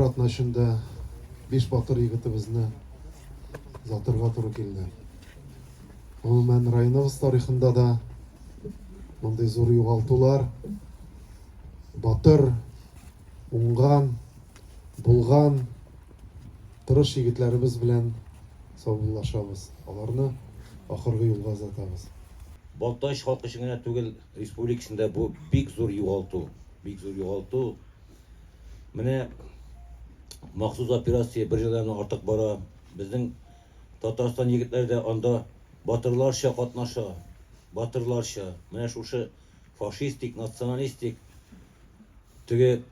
катнашында беш батыр егетебезне озатырга туры килде. Гомумән районыбыз тарихында да мондый зур югалтулар, батыр, уңган, булган тырыш егетләребез белән саубуллашабыз. Аларны ахыргы юлга озатабыз. Балтач халкы өчен генә түгел, республикасында бу бик зур югалту. Бик зур югалту. Менә махсус операция бер елдан артык бара. Безнең Татарстан егетләре дә анда батырларча катнаша. Батырларча. Менә шушы фашистик, националистик теге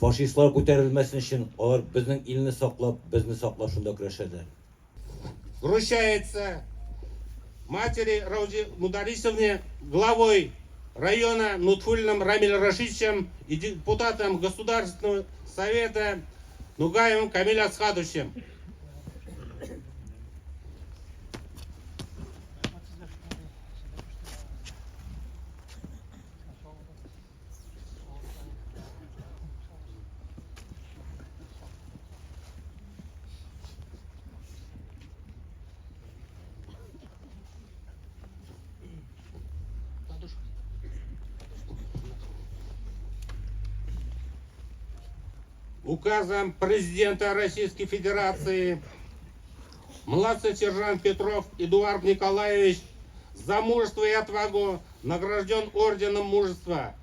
фашистлар күтәрелмәсен өчен алар безнең илне саклап, безне саклашында көрәшәләр. Вручается матери Раузе Мударисовне, главой района Нутфуллиным Рамиль Рашидовичем и депутатом Государственного совета Нугаевым Камиль Асхатовичем. Указом президента Российской Федерации младший сержант Петров Эдуард Николаевич за мужество и отвагу награжден орденом мужества.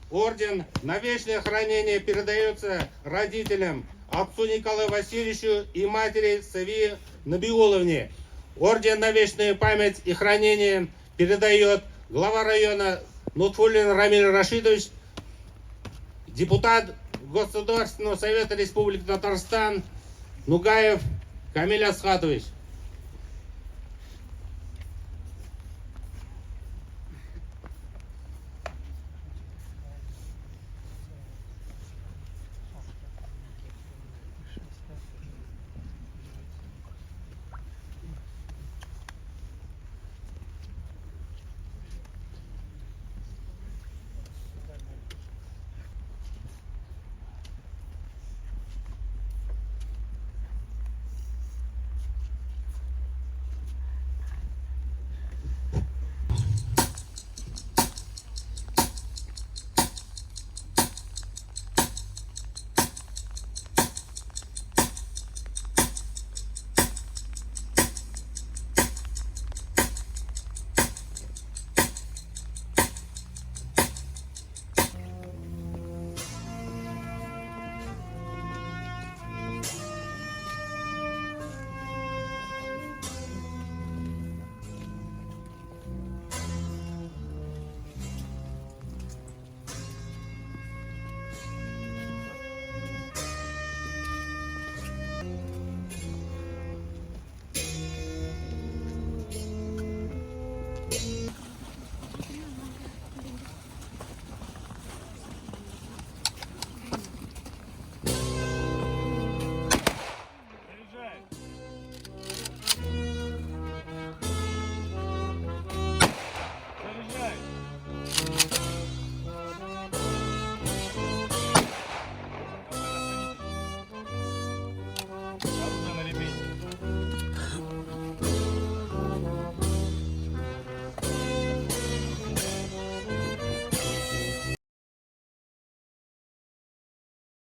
Орден на вечное хранение передается родителям, отцу Николаю Васильевичу и матери Савии Набиуловне. Орден на вечную память и хранение передает глава района Нутфуллин Рамиль Рашидович, депутат Государственного совета Республики Татарстан Нугаев Камиль Асхатович.